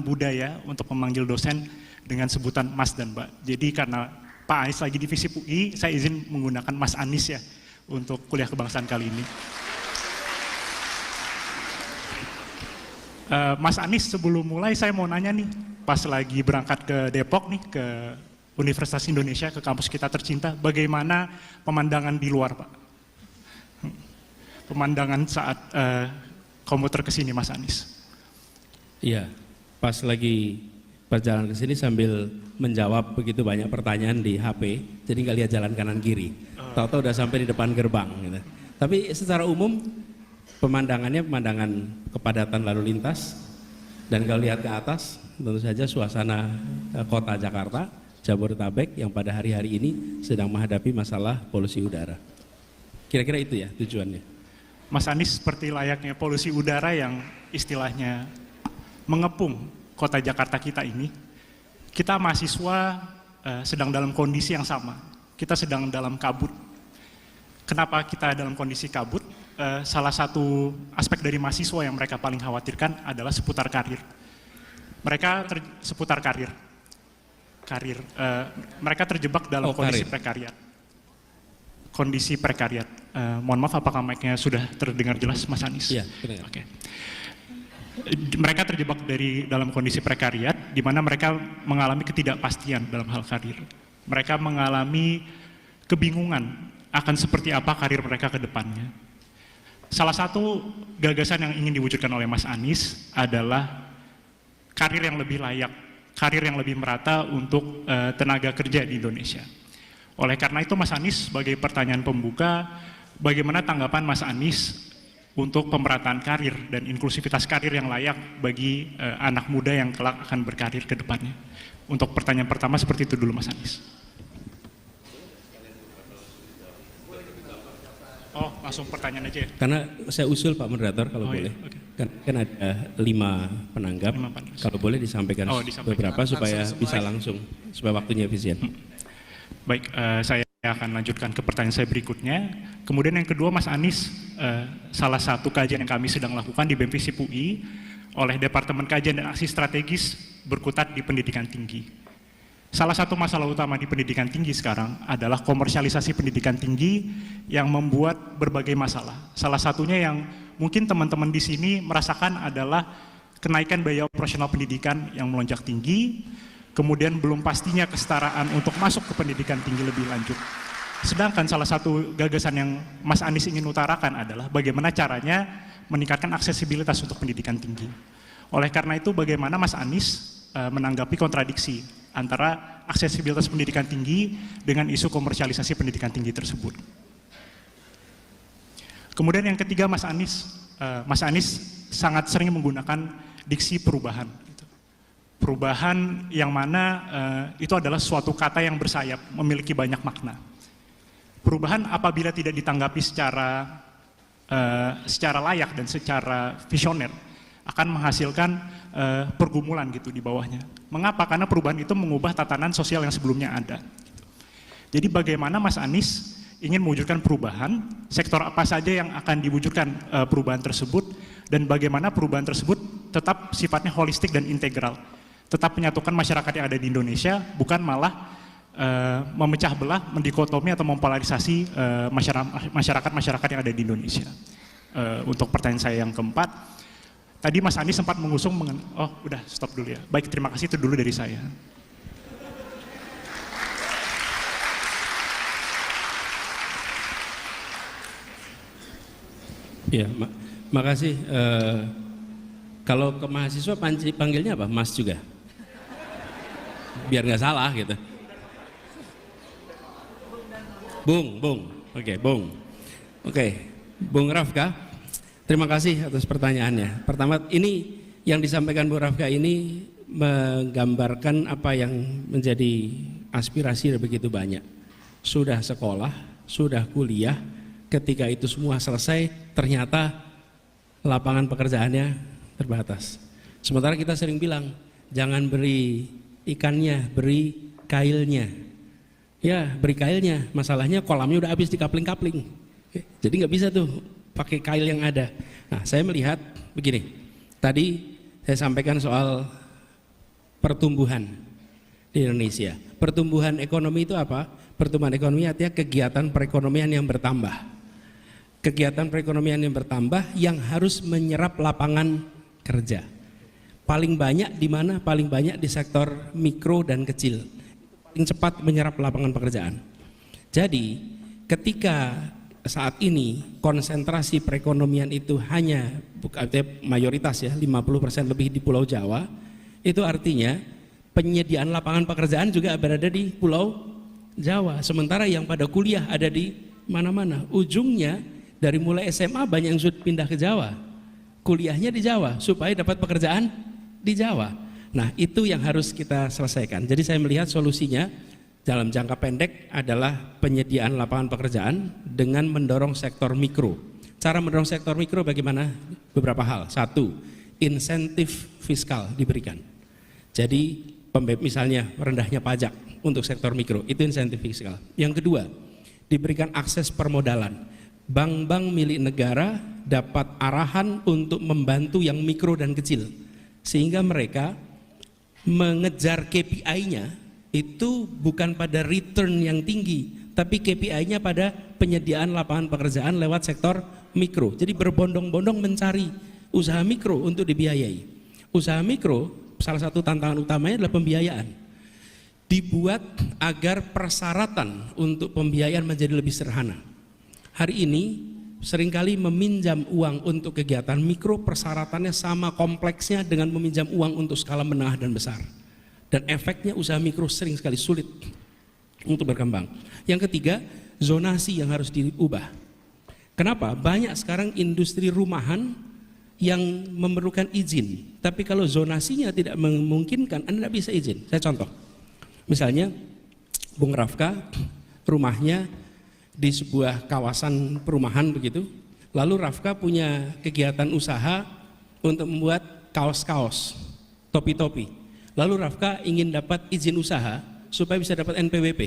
budaya untuk memanggil dosen dengan sebutan Mas dan Mbak. Jadi karena Pak Anies lagi di FISIP UI, saya izin menggunakan Mas Anies ya untuk kuliah kebangsaan kali ini. Mas Anies, sebelum mulai saya mau nanya nih, pas lagi berangkat ke Depok nih, ke Universitas Indonesia, ke kampus kita tercinta, bagaimana pemandangan di luar, Pak? Pemandangan saat komuter ke sini, Mas Anies. Iya, pas lagi perjalanan ke sini sambil menjawab begitu banyak pertanyaan di HP, jadi nggak lihat jalan kanan kiri. Tahu-tahu udah sampai di depan gerbang. Gitu. Tapi secara umum pemandangannya pemandangan kepadatan lalu lintas, dan kalau lihat ke atas tentu saja suasana kota Jakarta, Jabodetabek yang pada hari-hari ini sedang menghadapi masalah polusi udara. Kira-kira itu ya tujuannya. Mas Anies seperti layaknya polusi udara yang istilahnya mengepung kota Jakarta kita ini, kita mahasiswa sedang dalam kondisi yang sama. Kita sedang dalam kabut. Kenapa kita dalam kondisi kabut? Salah satu aspek dari mahasiswa yang mereka paling khawatirkan adalah seputar karir. Mereka seputar karir. Mereka terjebak dalam kondisi prekariat. Kondisi prekariat. Mohon maaf, apakah mic-nya sudah terdengar jelas, Mas Anies? Iya, benar. Oke. Mereka terjebak dalam kondisi prekariat, di mana mereka mengalami ketidakpastian dalam hal karir. Mereka mengalami kebingungan akan seperti apa karir mereka ke depannya. Salah satu gagasan yang ingin diwujudkan oleh Mas Anies adalah karir yang lebih layak, karir yang lebih merata untuk tenaga kerja di Indonesia. Oleh karena itu, Mas Anies, sebagai pertanyaan pembuka, bagaimana tanggapan Mas Anies untuk pemerataan karir dan inklusivitas karir yang layak bagi anak muda yang kelak akan berkarir ke depannya? Untuk pertanyaan pertama seperti itu dulu, Mas Anies. Oh, langsung pertanyaan aja ya? Karena saya usul Pak Moderator kalau boleh. Iya, okay. Kan ada 5 penanggap, kalau boleh disampaikan beberapa supaya bisa langsung, supaya waktunya efisien. Baik, saya akan lanjutkan ke pertanyaan saya berikutnya. Kemudian yang kedua, Mas Anies, salah satu kajian yang kami sedang lakukan di BEM FISIP UI oleh Departemen Kajian dan Aksi Strategis berkutat di pendidikan tinggi. Salah satu masalah utama di pendidikan tinggi sekarang adalah komersialisasi pendidikan tinggi yang membuat berbagai masalah. Salah satunya yang mungkin teman-teman di sini merasakan adalah kenaikan biaya operasional pendidikan yang melonjak tinggi, kemudian belum pastinya kesetaraan untuk masuk ke pendidikan tinggi lebih lanjut. Sedangkan salah satu gagasan yang Mas Anies ingin utarakan adalah bagaimana caranya meningkatkan aksesibilitas untuk pendidikan tinggi. Oleh karena itu, bagaimana Mas Anies menanggapi kontradiksi antara aksesibilitas pendidikan tinggi dengan isu komersialisasi pendidikan tinggi tersebut. Kemudian yang ketiga, Mas Anies sangat sering menggunakan diksi perubahan. Perubahan yang mana itu adalah suatu kata yang bersayap, memiliki banyak makna. Perubahan apabila tidak ditanggapi secara layak dan secara visioner akan menghasilkan pergumulan gitu di bawahnya. Mengapa? Karena perubahan itu mengubah tatanan sosial yang sebelumnya ada. Jadi bagaimana Mas Anies ingin mewujudkan perubahan, sektor apa saja yang akan diwujudkan perubahan tersebut, dan bagaimana perubahan tersebut tetap sifatnya holistik dan integral, tetap menyatukan masyarakat yang ada di Indonesia, bukan malah memecah belah, mendikotomi atau mempolarisasi masyarakat yang ada di Indonesia. Untuk pertanyaan saya yang keempat, tadi Mas Anies sempat mengusung oh udah stop dulu ya. Baik, terima kasih, itu dulu dari saya. Ya, makasih. Kalau ke mahasiswa panggilnya apa? Mas juga? Biar nggak salah gitu. Bung. Oke, Bung. Oke, Bung Rafka, terima kasih atas pertanyaannya. Pertama, ini yang disampaikan Bung Rafka ini menggambarkan apa yang menjadi aspirasi begitu banyak. Sudah sekolah, sudah kuliah, ketika itu semua selesai, ternyata lapangan pekerjaannya terbatas. Sementara kita sering bilang, jangan beri ikannya, beri kailnya. Ya, beri kailnya, masalahnya kolamnya udah habis dikapling-kapling. Jadi nggak bisa tuh pakai kail yang ada. Nah, saya melihat begini, tadi saya sampaikan soal pertumbuhan di Indonesia. Pertumbuhan ekonomi itu apa? Pertumbuhan ekonomi artinya kegiatan perekonomian yang bertambah. Kegiatan perekonomian yang bertambah yang harus menyerap lapangan kerja. Paling banyak di mana? Paling banyak di sektor mikro dan kecil. Paling cepat menyerap lapangan pekerjaan. Jadi ketika saat ini konsentrasi perekonomian itu hanya mayoritas ya 50% lebih di Pulau Jawa, itu artinya penyediaan lapangan pekerjaan juga berada di Pulau Jawa. Sementara yang pada kuliah ada di mana-mana. Ujungnya dari mulai SMA banyak yang sudah pindah ke Jawa, kuliahnya di Jawa supaya dapat pekerjaan di Jawa. Nah itu yang harus kita selesaikan. Jadi saya melihat solusinya dalam jangka pendek adalah penyediaan lapangan pekerjaan dengan mendorong sektor mikro. Cara mendorong sektor mikro bagaimana? Beberapa hal. Satu, insentif fiskal diberikan. Jadi misalnya rendahnya pajak untuk sektor mikro, itu insentif fiskal. Yang kedua, diberikan akses permodalan. Bank-bank milik negara dapat arahan untuk membantu yang mikro dan kecil, sehingga mereka mengejar KPI-nya itu bukan pada return yang tinggi, tapi KPI-nya pada penyediaan lapangan pekerjaan lewat sektor mikro. Jadi berbondong-bondong mencari usaha mikro untuk dibiayai. Usaha mikro salah satu tantangan utamanya adalah pembiayaan. Dibuat agar persyaratan untuk pembiayaan menjadi lebih sederhana. Hari ini seringkali meminjam uang untuk kegiatan mikro persyaratannya sama kompleksnya dengan meminjam uang untuk skala menengah dan besar. Dan efeknya usaha mikro sering sekali sulit untuk berkembang. Yang ketiga, zonasi yang harus diubah. Kenapa? Banyak sekarang industri rumahan yang memerlukan izin, tapi kalau zonasinya tidak memungkinkan, Anda tidak bisa izin. Saya contoh, misalnya Bung Rafka rumahnya di sebuah kawasan perumahan begitu, lalu Rafka punya kegiatan usaha untuk membuat kaos-kaos, topi-topi. Lalu Rafka ingin dapat izin usaha supaya bisa dapat NPWP,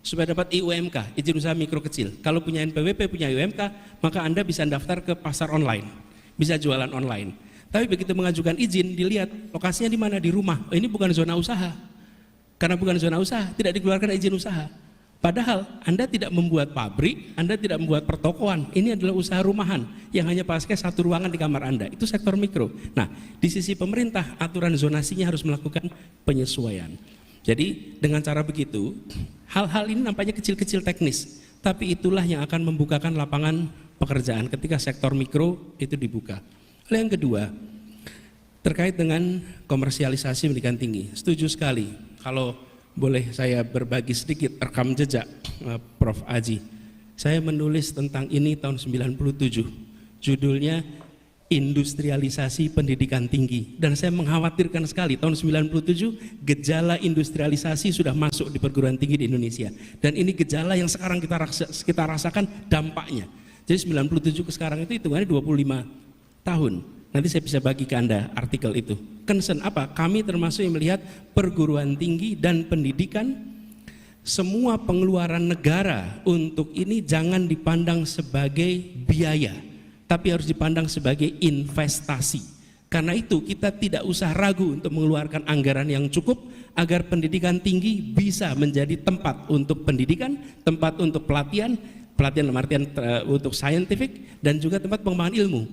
supaya dapat IUMK, izin usaha mikro kecil. Kalau punya NPWP, punya IUMK, maka Anda bisa daftar ke pasar online, bisa jualan online. Tapi begitu mengajukan izin, dilihat lokasinya di mana, di rumah. Oh, ini bukan zona usaha. Karena bukan zona usaha, tidak dikeluarkan izin usaha. Padahal Anda tidak membuat pabrik, Anda tidak membuat pertokoan. Ini adalah usaha rumahan yang hanya pakai satu ruangan di kamar Anda. Itu sektor mikro. Nah, di sisi pemerintah aturan zonasinya harus melakukan penyesuaian. Jadi dengan cara begitu, hal-hal ini nampaknya kecil-kecil teknis, tapi itulah yang akan membukakan lapangan pekerjaan ketika sektor mikro itu dibuka. Lalu yang kedua, terkait dengan komersialisasi pendidikan tinggi. Setuju sekali. Kalau boleh saya berbagi sedikit rekam jejak Prof. Aji. Saya menulis tentang ini tahun 97. Judulnya Industrialisasi Pendidikan Tinggi. Dan saya mengkhawatirkan sekali tahun 97 gejala industrialisasi sudah masuk di perguruan tinggi di Indonesia. Dan ini gejala yang sekarang kita rasakan dampaknya. Jadi 97 ke sekarang itu hitungannya 25 tahun. Nanti saya bisa bagi ke Anda artikel itu. Concern apa? Kami termasuk yang melihat perguruan tinggi dan pendidikan, semua pengeluaran negara untuk ini jangan dipandang sebagai biaya, tapi harus dipandang sebagai investasi. Karena itu kita tidak usah ragu untuk mengeluarkan anggaran yang cukup agar pendidikan tinggi bisa menjadi tempat untuk pendidikan, tempat untuk pelatihan dalam artian untuk scientific, dan juga tempat pengembangan ilmu.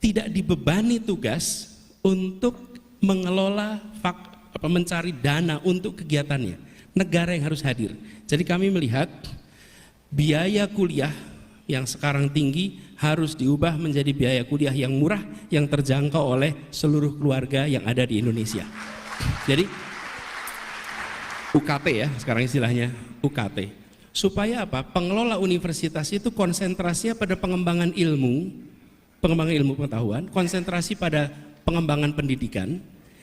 Tidak dibebani tugas untuk mengelola mencari dana untuk kegiatannya. Negara yang harus hadir. Jadi kami melihat biaya kuliah yang sekarang tinggi harus diubah menjadi biaya kuliah yang murah, yang terjangkau oleh seluruh keluarga yang ada di Indonesia. Jadi UKT ya, sekarang istilahnya UKT. Supaya apa? Pengelola universitas itu konsentrasinya pada pengembangan ilmu pengetahuan, konsentrasi pada pengembangan pendidikan,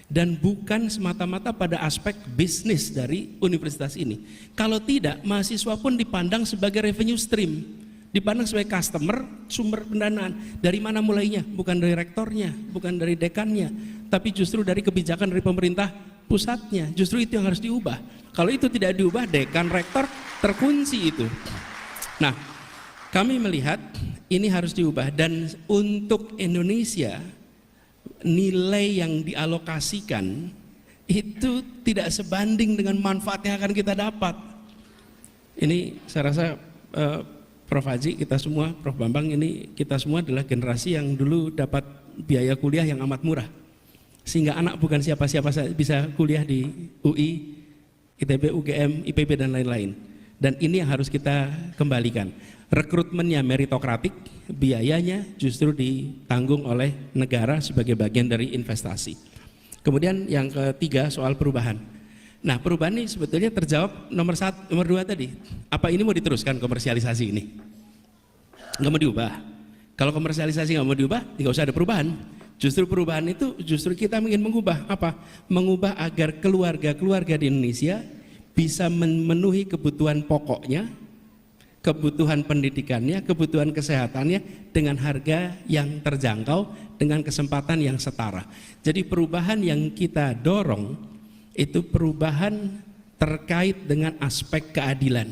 dan bukan semata-mata pada aspek bisnis dari universitas ini. Kalau tidak, mahasiswa pun dipandang sebagai revenue stream, dipandang sebagai customer, sumber pendanaan. Dari mana mulainya? Bukan dari rektornya, bukan dari dekannya, tapi justru dari kebijakan dari pemerintah pusatnya. Justru itu yang harus diubah. Kalau itu tidak diubah, dekan, rektor terkunci itu. Nah, kami melihat ini harus diubah, dan untuk Indonesia nilai yang dialokasikan itu tidak sebanding dengan manfaat yang akan kita dapat. Ini saya rasa Prof. Haji, kita semua, Prof. Bambang, ini kita semua adalah generasi yang dulu dapat biaya kuliah yang amat murah. Sehingga anak bukan siapa-siapa bisa kuliah di UI, ITB, UGM, IPB, dan lain-lain. Dan ini yang harus kita kembalikan. Rekrutmennya meritokratik, biayanya justru ditanggung oleh negara sebagai bagian dari investasi. Kemudian yang ketiga, soal perubahan. Nah, perubahan ini sebetulnya terjawab nomor 2 tadi. Apa ini mau diteruskan komersialisasi ini? Nggak mau diubah. Kalau komersialisasi nggak mau diubah, nggak usah ada perubahan. Justru perubahan itu justru kita ingin mengubah apa? Mengubah agar keluarga-keluarga di Indonesia bisa memenuhi kebutuhan pokoknya, kebutuhan pendidikannya, kebutuhan kesehatannya dengan harga yang terjangkau, dengan kesempatan yang setara. Jadi perubahan yang kita dorong itu perubahan terkait dengan aspek keadilan.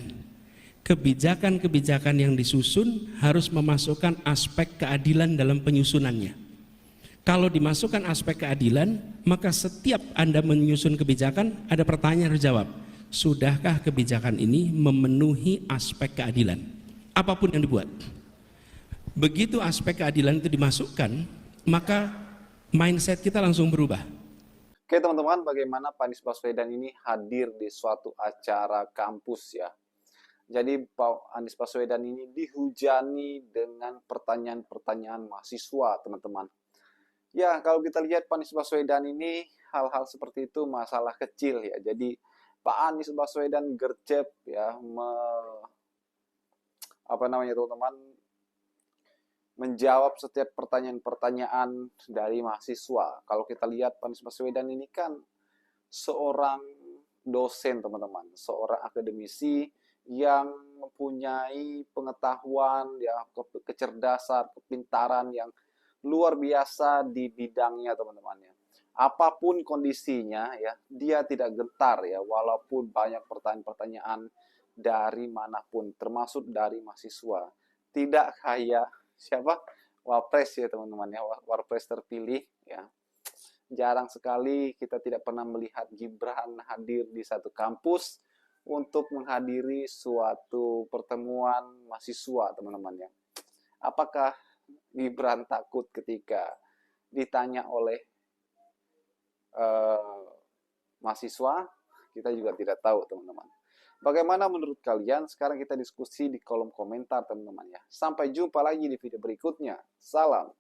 Kebijakan-kebijakan yang disusun harus memasukkan aspek keadilan dalam penyusunannya. Kalau dimasukkan aspek keadilan, maka setiap Anda menyusun kebijakan, ada pertanyaan harus jawab. Sudahkah kebijakan ini memenuhi aspek keadilan? Apapun yang dibuat. Begitu aspek keadilan itu dimasukkan, maka mindset kita langsung berubah. Oke teman-teman, bagaimana Pak Anies Baswedan ini hadir di suatu acara kampus ya. Jadi Pak Anies Baswedan ini dihujani dengan pertanyaan-pertanyaan mahasiswa teman-teman. Ya kalau kita lihat Pak Anies Baswedan ini hal-hal seperti itu masalah kecil ya. Jadi Pak Anies Baswedan gercep ya, teman-teman, menjawab setiap pertanyaan-pertanyaan dari mahasiswa. Kalau kita lihat Pak Anies Baswedan ini kan seorang dosen teman-teman, seorang akademisi yang mempunyai pengetahuan, ya, kecerdasan, kepintaran yang luar biasa di bidangnya teman-teman ya. Apapun kondisinya ya, dia tidak gentar ya, walaupun banyak pertanyaan-pertanyaan dari manapun, termasuk dari mahasiswa. Tidak kayak siapa? Wapres ya teman-teman ya, Wapres terpilih ya. Jarang sekali kita tidak pernah melihat Gibran hadir di satu kampus untuk menghadiri suatu pertemuan mahasiswa teman-teman ya. Apakah Gibran takut ketika ditanya oleh mahasiswa? Kita juga tidak tahu teman-teman. Bagaimana menurut kalian? Sekarang kita diskusi di kolom komentar teman-teman ya. Sampai jumpa lagi di video berikutnya. Salam.